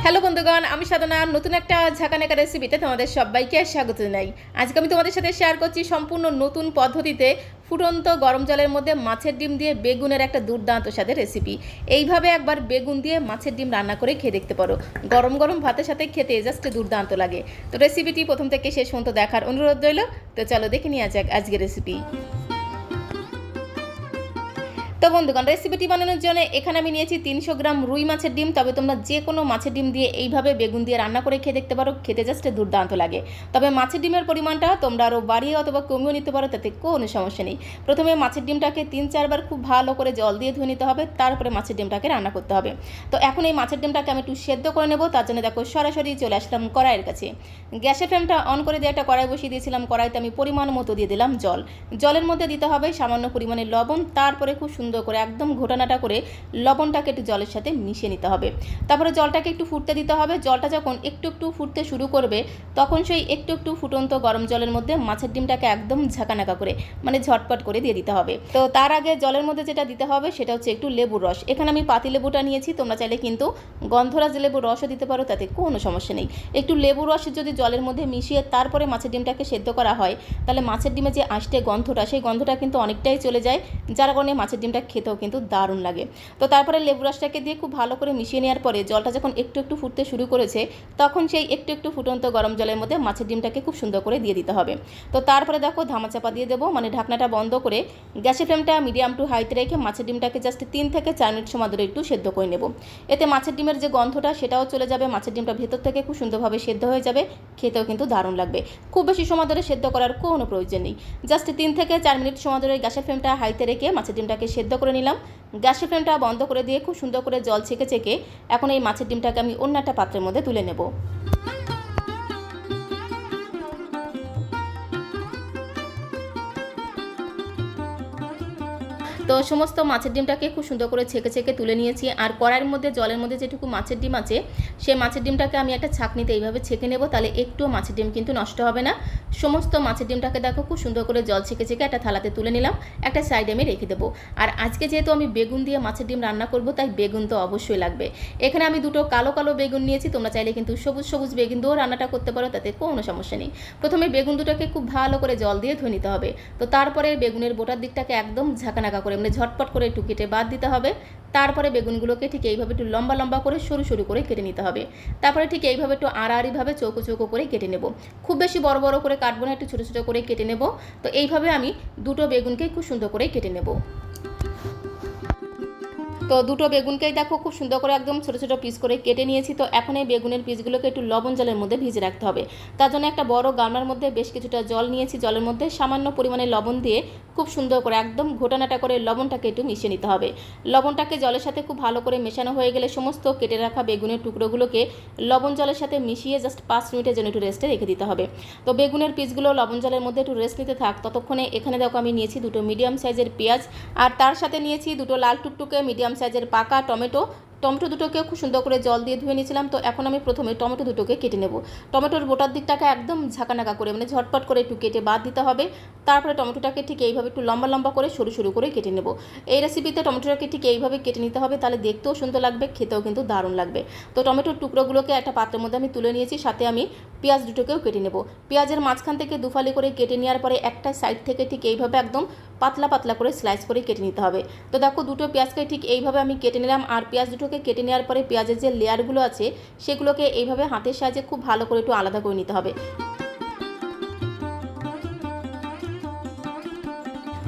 Hello বন্ধুগণ, আমি সাধনা নতুন একটা ঝাঁকানাকা রেসিপিতে তোমাদের সবাইকে স্বাগত জানাই। আজকে আমি তোমাদের সাথে শেয়ার করছি সম্পূর্ণ নতুন পদ্ধতিতে ফুটন্ত গরম জলের মধ্যে মাছের ডিম দিয়ে বেগুনের একটা দুর্দান্ত স্বাদের রেসিপি। এইভাবে একবার বেগুন দিয়ে মাছের ডিম রান্না করে খেয়ে দেখতে পারো। গরম গরম ভাতের সাথে খেতে জাস্ট দুর্দান্ত লাগে। তো রেসিপিটি প্রথম থেকে শেষ পর্যন্ত দেখার অনুরোধ রইল। তো চলো দেখে নিয়ে যাক আজকের রেসিপি। তো বন্ধুগণ, রেসিপিটি বানানোর জন্য এখানে আমি নিয়েছি 300 গ্রাম রুই মাছের ডিম। তবে তোমরা যে কোনো মাছের ডিম দিয়ে এইভাবে বেগুন দিয়ে রান্না করে খেয়ে দেখতে পারো, খেতে জাস্ট দুর্দান্ত লাগে। তবে মাছের ডিমের পরিমাণটা তোমরা আরও বাড়িয়ে অথবা কমিয়েও নিতে পারো, তাতে কোনো সমস্যা নেই। প্রথমে মাছের ডিমটাকে 3-4 বার খুব ভালো করে জল দিয়ে ধুয়ে নিতে হবে, তারপরে মাছের ডিমটাকে রান্না করতে হবে। তো এখন এই মাছের ডিমটাকে আমি একটু সেদ্ধ করে নেব। তার জন্য দেখো সরাসরি চলে আসলাম কড়াইয়ের কাছে। গ্যাসের ফ্লেমটা অন করে দিয়ে একটা কড়াই বসিয়ে দিয়েছিলাম। কড়াইতে আমি পরিমাণ মতো দিয়ে দিলাম জল। জলের মধ্যে দিতে হবে সামান্য পরিমাণে লবণ। তারপরে খুব সুন্দর করে একদম ঘোটানাটা করে লবণটাকে একটু জলের সাথে মিশিয়ে নিতে হবে। তারপরে জলটাকে একটু ফুটতে দিতে হবে। জলটা যখন একটু একটু ফুটতে শুরু করবে, তখন সেই একটু একটু ফুটন্ত গরম জলের মধ্যে মাছের ডিমটাকে একদম ঝাঁকানাকা করে মানে ঝটপট করে দিয়ে দিতে হবে। তো তার আগে জলের মধ্যে যেটা দিতে হবে সেটা হচ্ছে একটু লেবুর রস। এখানে আমি পাতি লেবুটা নিয়েছি, তোমরা চাইলে কিন্তু গন্ধরাজ লেবুর রসও দিতে পারো, তাতে কোনো সমস্যা নেই। একটু লেবুর রস যদি জলের মধ্যে মিশিয়ে তারপরে মাছের ডিমটাকে সেদ্ধ করা হয়, তাহলে মাছের ডিমে যে আষ্টে গন্ধটা, সেই গন্ধটা কিন্তু অনেকটাই চলে যায়, যার কারণে মাছের ডিমটা খেতেও কিন্তু দারুণ লাগে। তো তারপরে লেবু রসটাকে দিয়ে খুব ভালো করে মিশিয়ে নেওয়ার পরে জলটা যখন একটু একটু ফুটতে শুরু করেছে, তখন সেই একটু একটু ফুটন্ত গরম জলের মধ্যে মাছের ডিমটাকে খুব সুন্দর করে দিয়ে দিতে হবে। তো তারপরে দেখো ধামাচাপা দিয়ে দেবো, মানে ঢাকনাটা বন্ধ করে গ্যাসের ফ্লেমটা মিডিয়াম টু হাইতে রেখে মাছের ডিমটাকে জাস্ট 3 থেকে 4 মিনিট সময় ধরে একটু সেদ্ধ করে নেব। এতে মাছের ডিমের যে গন্ধটা সেটাও চলে যাবে, মাছের ডিমটা ভেতর থেকে খুব সুন্দরভাবে সেদ্ধ হয়ে যাবে, খেতেও কিন্তু দারুণ লাগবে। খুব বেশি সময় ধরে সেদ্ধ করার কোনো প্রয়োজন নেই। জাস্ট 3 থেকে 4 মিনিট সময় ধরে গ্যাসের ফ্লেমটা হাইতে রেখে মাছের ডিমটাকে সেদ্ধ করে নিলাম। গ্যাসের ফ্লেমটা বন্ধ করে দিয়ে খুব সুন্দর করে জল ছেঁকে ছেঁকে এখন এই মাছের ডিমটাকে আমি অন্য একটা পাত্রের মধ্যে তুলে নেব। তো সমস্ত মাছের ডিমটাকে খুব সুন্দর করে ছেঁকে ছেঁকে তুলে নিয়েছি। আর কড়াইয়ের মধ্যে জলের মধ্যে যেটুকু মাছের ডিম আছে, সেই মাছের ডিমটাকে আমি একটা ছাঁকনিতে এইভাবে ছেঁকে নেব, তাহলে একটুও মাছের ডিম কিন্তু নষ্ট হবে না। সমস্ত মাছের ডিমটাকে দেখো খুব সুন্দর করে জল ছেঁকে ছেঁকে একটা থালাতে তুলে নিলাম, একটা সাইডে আমি রেখে দেবো। আর আজকে যেহেতু আমি বেগুন দিয়ে মাছের ডিম রান্না করব, তাই বেগুন তো অবশ্যই লাগবে। এখানে আমি দুটো কালো কালো বেগুন নিয়েছি, তোমরা চাইলে কিন্তু সবুজ সবুজ বেগুন দিয়েও রান্নাটা করতে পারো, তাতে কোনো সমস্যা নেই। প্রথমে বেগুন দুটোকে খুব ভালো করে জল দিয়ে ধুয়ে নিতে হবে। তো তারপরে বেগুনের বোটার দিকটাকে একদম ঝাঁকানাকা করে মানে ঝটপট করে একটু কেটে বাদ দিতে হবে। তারপরে বেগুনগুলোকে ঠিক এইভাবে একটু লম্বা লম্বা করে সরু সরু করে কেটে নিতে হবে। তারপরে ঠিক এইভাবে একটু আড়াআড়িভাবে চৌকো চৌকো করে কেটে নেব। খুব বেশি বড় বড় করে কাটবো না, একটু ছোটো ছোটো করে কেটে নেব। তো এইভাবে আমি দুটো বেগুনকে খুব সুন্দর করে কেটে নেব। তো দুটো বেগুনকেই দেখো খুব সুন্দর করে একদম ছোটো ছোটো পিস করে কেটে নিয়েছি। তো এখন এই বেগুনের পিসগুলোকে একটু লবণ জলের মধ্যে ভিজে রাখতে হবে। তার জন্য একটা বড় গামলার মধ্যে বেশ কিছুটা জল নিয়েছি। জলের মধ্যে সামান্য পরিমাণে লবণ দিয়ে খুব সুন্দর করে একদম ঘোটানাটা করে লবণটাকে একটু মিশিয়ে নিতে হবে। লবণটাকে জলের সাথে খুব ভালো করে মেশানো হয়ে গেলে সমস্ত কেটে রাখা বেগুনের টুকরোগুলোকে লবণ জলের সাথে মিশিয়ে জাস্ট 5 মিনিটের জন্য একটু রেস্টে রেখে দিতে হবে। তো বেগুনের পিসগুলো লবণ জলের মধ্যে একটু রেস্ট নিতে থাক, ততক্ষণে এখানে দেখো আমি নিয়েছি দুটো মিডিয়াম সাইজের পেঁয়াজ, আর তার সাথে নিয়েছি দুটো লাল টুকটুকে মিডিয়াম সাইজের পাকা টমেটো। টমেটো দুটোকে খুব সুন্দর করে জল দিয়ে ধুয়ে নিয়েছিলাম। তো এখন আমি প্রথমে টমেটো দুটোকে কেটে নেব। টমেটোর বোটার দিকটাকে একদম ঝাঁকানাকা করে মানে ঝটপট করে একটু কেটে বাদ দিতে হবে। তারপরে টমেটোটাকে ঠিক এইভাবে একটু লম্বা লম্বা করে সরু সরু করে কেটে নেব। এই রেসিপিতে টমেটোটাকে ঠিক এইভাবে কেটে নিতে হবে, তাহলে দেখতেও সুন্দর লাগবে, খেতেও কিন্তু দারুণ লাগবে। তো টমেটোর টুকরোগুলোকে একটা পাত্রের মধ্যে আমি তুলে নিয়েছি, সাথে আমি পেঁয়াজ দুটোকেও কেটে নেব। পেঁয়াজের মাঝখান থেকে দুফালি করে কেটে নেওয়ার পরে একটা সাইড থেকে ঠিক এইভাবে একদম পাতলা পাতলা করে স্লাইস করে কেটে নিতে হবে। তো দেখো দুটো পেঁয়াজকে ঠিক এইভাবে আমি কেটে নিলাম। আর পেঁয়াজ দুটোকে কেটে নেওয়ার পরে পেঁয়াজের যে লেয়ারগুলো আছে সেগুলোকে এইভাবে হাতের সাহায্যে খুব ভালো করে একটু আলাদা করে নিতে হবে।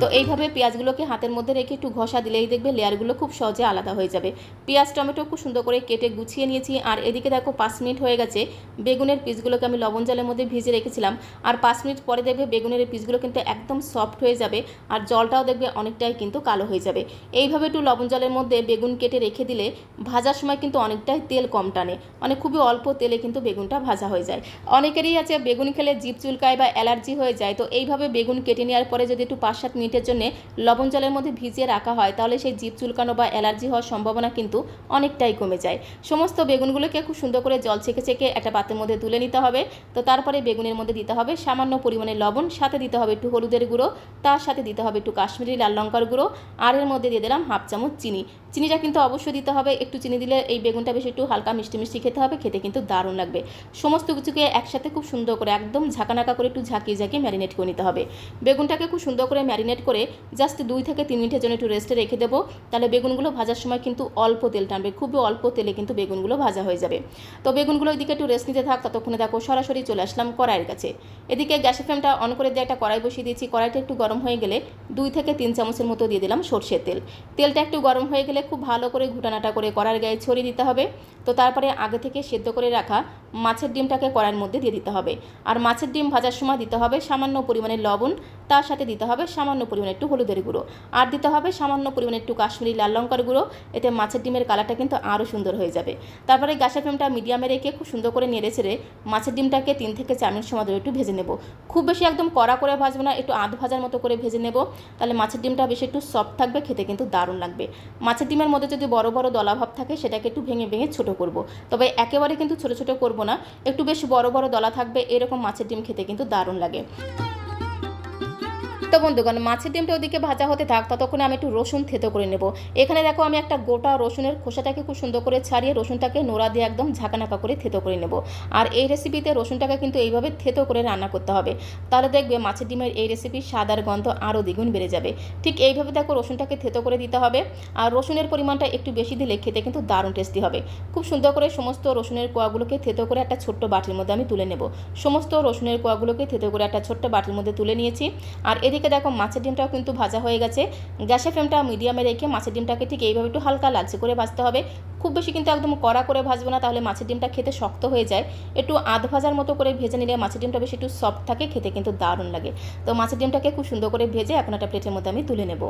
তো এইভাবে পেঁয়াজগুলোকে হাতের মধ্যে রেখে একটু ঘষা দিলেই দেখবে লেয়ারগুলো খুব সহজে আলাদা হয়ে যাবে। পেঁয়াজ টমেটো খুব সুন্দর করে কেটে গুছিয়ে নিয়েছি। আর এদিকে দেখো 5 মিনিট হয়ে গেছে, বেগুনের পিসগুলোকে আমি লবণ জলের মধ্যে ভিজে রেখেছিলাম। আর 5 মিনিট পরে দেখবে বেগুনের এই পিসগুলো কিন্তু একদম সফট হয়ে যাবে, আর জলটাও দেখবে অনেকটাই কিন্তু কালো হয়ে যাবে। এইভাবে একটু লবণ জলের মধ্যে বেগুন কেটে রেখে দিলে ভাজার সময় কিন্তু অনেকটাই তেল কম টানে, মানে খুবই অল্প তেলে কিন্তু বেগুনটা ভাজা হয়ে যায়। অনেকেরই আছে বেগুন খেলে জিভ চুলকায় বা অ্যালার্জি হয়ে যায়। তো এইভাবে বেগুন কেটে নেওয়ার পরে যদি একটু 5-7 মিনিটের জন্য লবণ জলের মধ্যে ভিজিয়ে রাখা হয়, তাহলে সেই জিভ চুলকানো বা অ্যালার্জি হওয়ার সম্ভাবনা কিন্তু অনেকটাই কমে যায়। সমস্ত বেগুনগুলোকে খুব সুন্দর করে জল ছেঁকে ছেঁকে একটা পাত্রের মধ্যে তুলে নিতে হবে। তো তারপরে বেগুনের মধ্যে দিতে হবে সামান্য পরিমাণে লবণ, সাথে দিতে হবে একটু হলুদের গুঁড়ো, তার সাথে দিতে হবে একটু কাশ্মীরি লাল লঙ্কার গুঁড়ো, আর এর মধ্যে দিয়ে দিলাম 1/2 চামচ চিনি। চিনিটা কিন্তু অবশ্যই দিতে হবে, একটু চিনি দিলে এই বেগুনটা বেশ একটু হালকা মিষ্টি মিষ্টি খেতে হবে, খেতে কিন্তু দারুণ লাগবে। সমস্ত কিছুকে একসাথে খুব সুন্দর করে একদম ঝাঁকানাকা করে একটু ঝাঁকিয়ে ঝাঁকিয়ে ম্যারিনেট করে নিতে হবে। বেগুনটাকে খুব সুন্দর করে ম্যারিনেট করে জাস্ট 2 থেকে 3 মিনিটের জন্য একটু রেস্টে রেখে দেবো। তাহলে বেগুনগুলো ভাজার সময় কিন্তু অল্প তেল টানবে, খুবই অল্প তেলে কিন্তু বেগুনগুলো ভাজা হয়ে যাবে। তো বেগুনগুলো এদিকে একটু রেস্ট নিতে থাক, ততক্ষণে দেখো সরাসরি চলে আসলাম কড়াইয়ের কাছে। এদিকে গ্যাসের ফ্লেমটা অন করে দিয়ে একটা কড়াই বসিয়ে দিয়েছি। কড়াইটা একটু গরম হয়ে গেলে 2 থেকে 3 চামচের মতো দিয়ে দিলাম সরষের তেল। তেলটা একটু গরম হয়ে গেলে খুব ভালো করে ঘুটানাটা করে কড়াইয়ের গায়ে ছড়িয়ে দিতে হবে। তো তারপরে আগে থেকে সেদ্ধ করে রাখা মাছের ডিমটাকে কড়াইয়ের মধ্যে দিয়ে দিতে হবে। আর মাছের ডিম ভাজার সময় দিতে হবে সামান্য পরিমাণে লবণ, তার সাথে দিতে হবে সামান্য পরিমাণে একটু হলুদের গুঁড়ো, আর দিতে হবে সামান্য পরিমাণে একটু কাশ্মীরি লাল লঙ্কার গুঁড়ো। এতে মাছের ডিমের কালারটা কিন্তু আরও সুন্দর হয়ে যাবে। তারপরে গ্যাসের ফ্লেমটা মিডিয়ামে রেখে খুব সুন্দর করে নেড়ে ছেড়ে মাছের ডিমটাকে 3 থেকে 4 মিনিট সময় ধরে একটু ভেজে নেব। খুব বেশি একদম কড়া করে ভাজবো না, একটু আধ ভাজার মতো করে ভেজে নেব। তাহলে মাছের ডিমটা বেশ একটু সফট থাকবে, খেতে কিন্তু দারুণ লাগবে। মাছের ডিমের মধ্যে যদি বড় বড় দলাভাব থাকে সেটাকে একটু ভেঙে ভেঙে ছোট করব। তবে একেবারে কিন্তু ছোট ছোট করব না, একটু বেশ বড় বড় দলা থাকবে, এরকম মাছের ডিম খেতে কিন্তু দারুণ লাগে। তো বন্ধুগণ, মাছের ডিমটা ওদিকে ভাজা হতে থাক, ততক্ষণে আমি একটু রসুন থেতো করে নেব। এখানে দেখো আমি একটা গোটা রসুনের খোসাটাকে খুব সুন্দর করে ছাড়িয়ে রসুনটাকে নোড়া দিয়ে একদম ঝাঁকানাকা করে থেতো করে নেব। আর এই রেসিপিতে রসুনটাকে কিন্তু এইভাবে থেতো করে রান্না করতে হবে, তাহলে দেখবে মাছের ডিমের এই রেসিপির স্বাদ আর গন্ধ আরও দ্বিগুণ বেড়ে যাবে। ঠিক এইভাবে দেখো রসুনটাকে থেতো করে দিতে হবে। আর রসুনের পরিমাণটা একটু বেশি দিলে খেতে কিন্তু দারুণ টেস্টি হবে। খুব সুন্দর করে সমস্ত রসুনের কোয়াগুলোকে থেতো করে একটা ছোট্ট বাটির মধ্যে আমি তুলে নেব। সমস্ত রসুনের কোয়াগুলোকে থেতো করে একটা ছোট্ট বাটির মধ্যে তুলে নিয়েছি। আর এদিকে দেখো মাছের ডিমটাও কিন্তু ভাজা হয়ে গেছে। গ্যাসের ফ্লেমটা মিডিয়ামে রেখে মাছের ডিমটাকে ঠিক এইভাবে একটু হালকা লালচে করে ভাজতে হবে। খুব বেশি কিন্তু একদম কড়া করে ভাজবো না, তাহলে মাছের ডিমটা খেতে শক্ত হয়ে যায়। একটু আধ ভাজার মতো করে ভেজে নিলে মাছের ডিমটা বেশি একটু সফট থাকে, খেতে কিন্তু দারুণ লাগে। তো মাছের ডিমটাকে খুব সুন্দর করে ভেজে এখন একটা প্লেটের মধ্যে আমি তুলে নেব।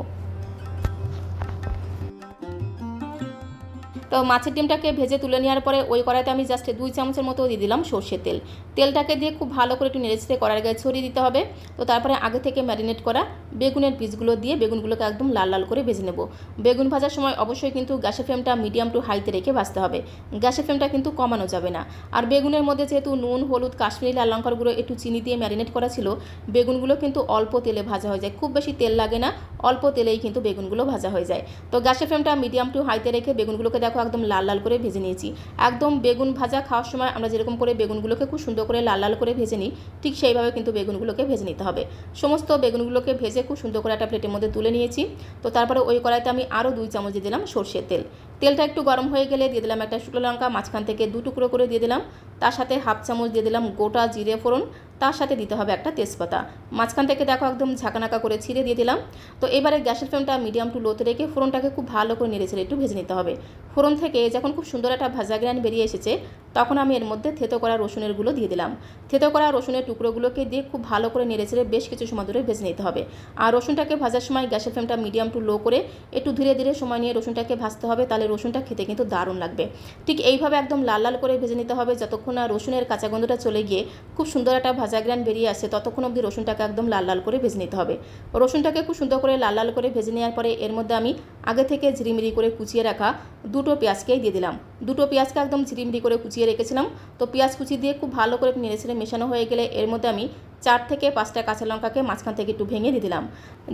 তো মাছের ডিমটাকে ভেজে তুলে নেওয়ার পরে ওই কড়াইতে আমি জাস্ট 2 চামচের মতো দিয়ে দিলাম সর্ষের তেল। তেলটাকে দিয়ে খুব ভালো করে একটু নেড়েচেড়ে কড়াইয়ের গায়ে ছড়িয়ে দিতে হবে। তো তারপরে আগে থেকে ম্যারিনেট করা বেগুনের পিসগুলো দিয়ে বেগুনগুলোকে একদম লাল লাল করে ভেজে নেব। বেগুন ভাজার সময় অবশ্যই কিন্তু গ্যাসের ফ্লেমটা মিডিয়াম টু হাইতে রেখে ভাজতে হবে, গ্যাসের ফ্লেমটা কিন্তু কমানো যাবে না। আর বেগুনের মধ্যে যেহেতু নুন, হলুদ, কাশ্মীরি লাল লঙ্কার গুঁড়ো, একটু চিনি দিয়ে ম্যারিনেট করা ছিল, বেগুনগুলো কিন্তু অল্প তেলে ভাজা হয়ে যায়, খুব বেশি তেল লাগে না, অল্প তেলেই কিন্তু বেগুনগুলো ভাজা হয়ে যায়। তো গ্যাসের ফ্লেমটা মিডিয়াম টু হাইতে রেখে বেগুনগুলোকে দেখো একদম লাল লাল করে ভেজে নিয়েছি। একদম বেগুন ভাজা খাওয়ার সময় আমরা যেরকম করে বেগুনগুলোকে খুব সুন্দর করে লাল লাল করে ভেজে নিই, ঠিক সেইভাবে কিন্তু বেগুনগুলোকে ভেজে নিতে হবে। সমস্ত বেগুনগুলোকে ভেজে খুব সুন্দর করে একটা প্লেটের মধ্যে তুলে নিয়েছি। তো তারপরে ওই কড়াইতে আমি আরও 2 চামচ দিয়ে দিলাম সর্ষের তেল। তেলটা একটু গরম হয়ে গেলে দিয়ে দিলাম একটা শুকনো লঙ্কা মাঝখান থেকে 2 টুকরো করে দিয়ে দিলাম। তার সাথে হাফ চামচ দিয়ে দিলাম গোটা জিরে ফোড়ন, তার সাথে দিতে হবে একটা তেজপাতা। মাঝখান থেকে দেখো একদম ঝাঁকানাকা করে ছিঁড়ে দিয়ে দিলাম। তো এবারে গ্যাসের ফ্লেমটা মিডিয়াম টু লোতে রেখে ফোড়নটাকে খুব ভালো করে নেড়েচেড়ে একটু ভেজে নিতে হবে। ফোড়ন থেকে যখন খুব সুন্দর একটা ভাজা গ্রান বেরিয়ে এসেছে, তখন আমি এর মধ্যে থেতো করা রসুনের গুলো দিয়ে দিলাম। থেতো করা রসুনের টুকরোগুলোকে দিয়ে খুব ভালো করে নেড়েচেড়ে বেশ কিছু সময় ধরে ভেজে নিতে হবে। আর রসুনটাকে ভাজার সময় গ্যাসের ফ্লেমটা মিডিয়াম টু লো করে একটু ধীরে ধীরে সময় নিয়ে রসুনটাকে ভাজতে হবে, তাহলে রসুনটা খেতে কিন্তু দারুণ লাগবে। ঠিক এইভাবে একদম লাল লাল করে ভেজে নিতে হবে, যতক্ষণ না রসুনের কাঁচা গন্ধটা চলে গিয়ে খুব সুন্দর একটা ভাজা গ্রান বেরিয়ে আসে, ততক্ষণ অবধি রসুনটাকে একদম লাল লাল করে ভেজে নিতে হবে। রসুনটাকে খুব সুন্দর করে লাল লাল করে ভেজে নেওয়ার পরে এর মধ্যে আমি আগে থেকে ঝিরিমিরি করে কুচিয়ে রাখা 2টো পেঁয়াজকেই দিয়ে দিলাম। 2টো পেঁয়াজকে একদম ঝিরিমিরি করে কুচিয়ে রেখেছিলাম। তো পেঁয়াজ কুচি দিয়ে খুব ভালো করে নেড়েচেড়ে মেশানো হয়ে গেলে এর মধ্যে আমি 4 থেকে 5টা কাঁচা লঙ্কাকে মাঝখান থেকে একটু ভেঙে দিয়ে দিলাম।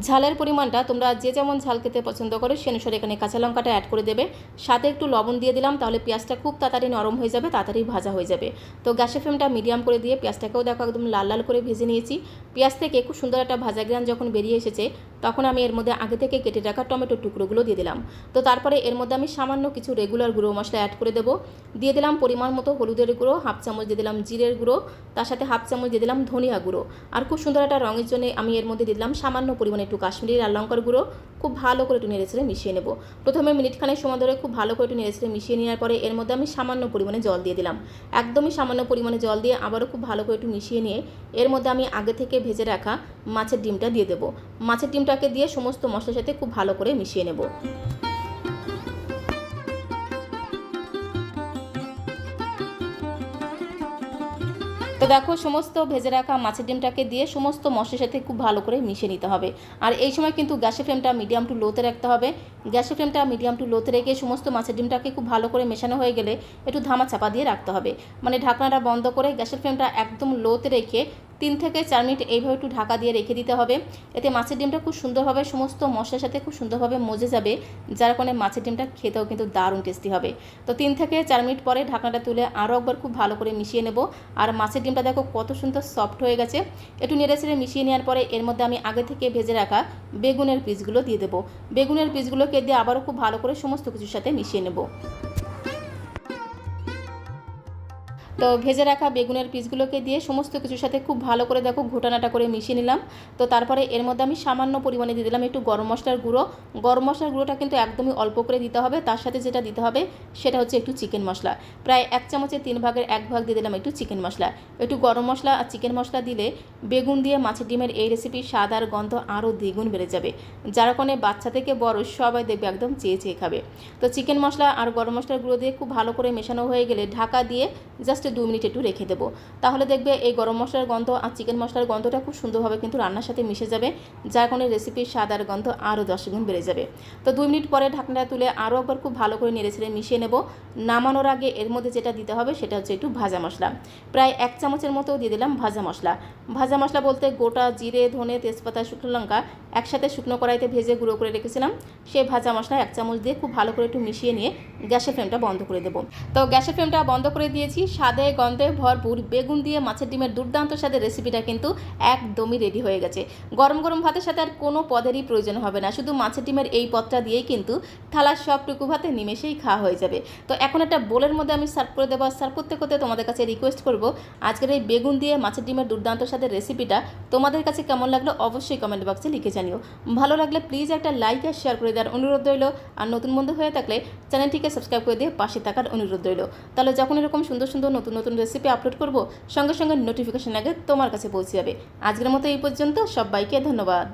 ঝালের পরিমাণটা তোমরা যে যেমন ঝাল খেতে পছন্দ করো সে অনুসারে এখানে কাঁচা লঙ্কাটা অ্যাড করে দেবে। সাথে একটু লবণ দিয়ে দিলাম, তাহলে পেঁয়াজটা খুব তাড়াতাড়ি নরম হয়ে যাবে, তাড়াতাড়ি ভাজা হয়ে যাবে। তো গ্যাসের ফ্লেমটা মিডিয়াম করে দিয়ে পেঁয়াজটাকেও দেখো একদম লাল লাল করে ভেজে নিয়েছি। পেঁয়াজ থেকে খুব সুন্দর একটা ভাজা গ্রান যখন বেরিয়ে এসেছে, তখন আমি এর মধ্যে আগে থেকে কেটে রাখা টমেটোর টুকরোগুলো দিয়ে দিলাম। তো তারপরে এর মধ্যে আমি সামান্য কিছু রেগুলার গুঁড়ো মশলা অ্যাড করে দেবো। দিয়ে দিলাম পরিমাণ মতো হলুদের গুঁড়ো, হাফ চামচ দিয়ে দিলাম জিরের গুঁড়ো, তার সাথে হাফ চামচ দিয়ে দিলাম ধনিয়া গুঁড়ো। আর খুব সুন্দর একটা রঙের জন্য আমি এর মধ্যে দিয়ে দিলাম সামান্য পরিমাণে একটু কাশ্মীরি লাল লঙ্কার গুঁড়ো। খুব ভালো করে একটু নেড়েচেড়ে মিশিয়ে নেব। প্রথমে মিনিটখানেক সময় ধরে খুব ভালো করে একটু নেড়েচেড়ে মিশিয়ে নেওয়ার পরে এর মধ্যে আমি সামান্য পরিমাণে জল দিয়ে দিলাম। একদমই সামান্য পরিমাণে জল দিয়ে আবারও খুব ভালো করে একটু মিশিয়ে নিয়ে এর মধ্যে আমি আগে থেকে ভেজে রাখা মাছের ডিমটা দিয়ে দেবো। মাছের ডিমটাকে দিয়ে সমস্ত মশলার সাথে খুব ভালো করে মিশিয়ে নেব। তো দেখো সমস্ত ভেজে রাখা মাছের ডিমটাকে দিয়ে সমস্ত মশলার সাথে খুব ভালো করে মিশিয়ে নিতে হবে। আর এই সময় কিন্তু গ্যাসের ফ্লেমটা মিডিয়াম টু লোতে রাখতে হবে। গ্যাসের ফ্লেমটা মিডিয়াম টু লোতে রেখে সমস্ত মাছের ডিমটাকে খুব ভালো করে মেশানো হয়ে গেলে একটু ধামা চাপা দিয়ে রাখতে হবে, মানে ঢাকনাটা বন্ধ করে গ্যাসের ফ্লেমটা একদম লোতে রেখে 3 থেকে 4 মিনিট এইভাবে একটু ঢাকা দিয়ে রেখে দিতে হবে। এতে মাছের ডিমটা খুব সুন্দরভাবে সমস্ত মশলার সাথে খুব সুন্দরভাবে মজে যাবে, যার কারণে মাছের ডিমটা খেতেও কিন্তু দারুণ টেস্টি হবে। তো 3 থেকে 4 মিনিট পরে ঢাকনাটা তুলে আরও একবার খুব ভালো করে মিশিয়ে নেব। আর মাছের ডিমটা দেখো কত সুন্দর সফট হয়ে গেছে। একটু নেড়েচেড়ে মিশিয়ে নেওয়ার পরে এর মধ্যে আমি আগে থেকে ভেজে রাখা বেগুনের পিসগুলো দিয়ে দেবো। বেগুনের পিসগুলোকে দিয়ে আবারও খুব ভালো করে সমস্ত কিছুর সাথে মিশিয়ে নেব। তো ভেজে রাখা বেগুনের পিসগুলোকে দিয়ে সমস্ত কিছুর সাথে খুব ভালো করে দেখো ঘোটানাটা করে মিশিয়ে নিলাম। তো তারপরে এর মধ্যে আমি সামান্য পরিমাণে দিয়ে দিলাম একটু গরম মশলার গুঁড়ো। গরম মশলার গুঁড়োটা কিন্তু একদমই অল্প করে দিতে হবে। তার সাথে যেটা দিতে হবে সেটা হচ্ছে একটু চিকেন মশলা। প্রায় 1 চামচের 3 ভাগের 1 ভাগ দিয়ে দিলাম একটু চিকেন মশলা। একটু গরম মশলা আর চিকেন মশলা দিলে বেগুন দিয়ে মাছের ডিমের এই রেসিপির স্বাদ আর গন্ধ আরও দ্বিগুণ বেড়ে যাবে, যার কারণে বাচ্চা থেকে বড় সবাই দেখবে একদম চেয়ে চেয়ে খাবে। তো চিকেন মশলা আর গরম মশলার গুঁড়ো দিয়ে খুব ভালো করে মেশানো হয়ে গেলে ঢাকা দিয়ে জাস্ট 2 মিনিট একটু রেখে দেবো। তাহলে দেখবে এই গরম মশলার গন্ধ আর চিকেন মশলার গন্ধটা খুব সুন্দরভাবে কিন্তু রান্নার সাথে মিশে যাবে, যার কারণে রেসিপির স্বাদ আর গন্ধ আরও 10 গুণ বেড়ে যাবে। তো 2 মিনিট পরে ঢাকনাটা তুলে আরও একবার খুব ভালো করে নেড়েচেড়ে মিশিয়ে নেব। নামানোর আগে এর মধ্যে যেটা দিতে হবে সেটা হচ্ছে একটু ভাজা মশলা। প্রায় 1 চামচের মতো দিয়ে দিলাম ভাজা মশলা। ভাজা মশলা বলতে গোটা জিরে, ধনে, তেজপাতা, শুকনো লঙ্কা একসাথে শুকনো কড়াইতে ভেজে গুঁড়ো করে রেখেছিলাম। সেই ভাজা মশলা 1 চামচ দিয়ে খুব ভালো করে একটু মিশিয়ে নিয়ে গ্যাসের ফ্লেমটা বন্ধ করে দেবো। তো গ্যাসের ফ্লেমটা বন্ধ করে দিয়েছি। স্বাদে গন্ধে ভরপুর বেগুন দিয়ে মাছের ডিমের দুর্দান্ত স্বাদের রেসিপিটা কিন্তু একদমই রেডি হয়ে গেছে। গরম গরম ভাতের সাথে আর কোনো পদেরই প্রয়োজন হবে না, শুধু মাছের ডিমের এই পদটা দিয়েই কিন্তু থালার সবটুকু ভাতে নিমেষেই খাওয়া হয়ে যাবে। তো এখন একটা বোলের মধ্যে আমি সার্ভ করে দেবো। সার্ভ করতে করতে তোমাদের কাছে রিকোয়েস্ট করব, আজকের এই বেগুন দিয়ে মাছের ডিমের দুর্দান্ত স্বাদের রেসিপিটা তোমাদের কাছে কেমন লাগলো অবশ্যই কমেন্ট বক্সে লিখে জানিও। ভালো লাগলে প্লিজ একটা লাইক আর শেয়ার করে দেওয়ার অনুরোধ রইল। আর নতুন বন্ধু হয়ে থাকলে চ্যানেলটিকে সাবস্ক্রাইব করে দিয়ে পাশে থাকার অনুরোধ রইল। তাহলে যখন এরকম সুন্দর সুন্দর নতুন নতুন রেসিপি আপলোড করব সঙ্গে সঙ্গে নোটিফিকেশন আগে তোমার কাছে পৌঁছে যাবে। আজকের মতো এই পর্যন্ত, সবাইকে ধন্যবাদ।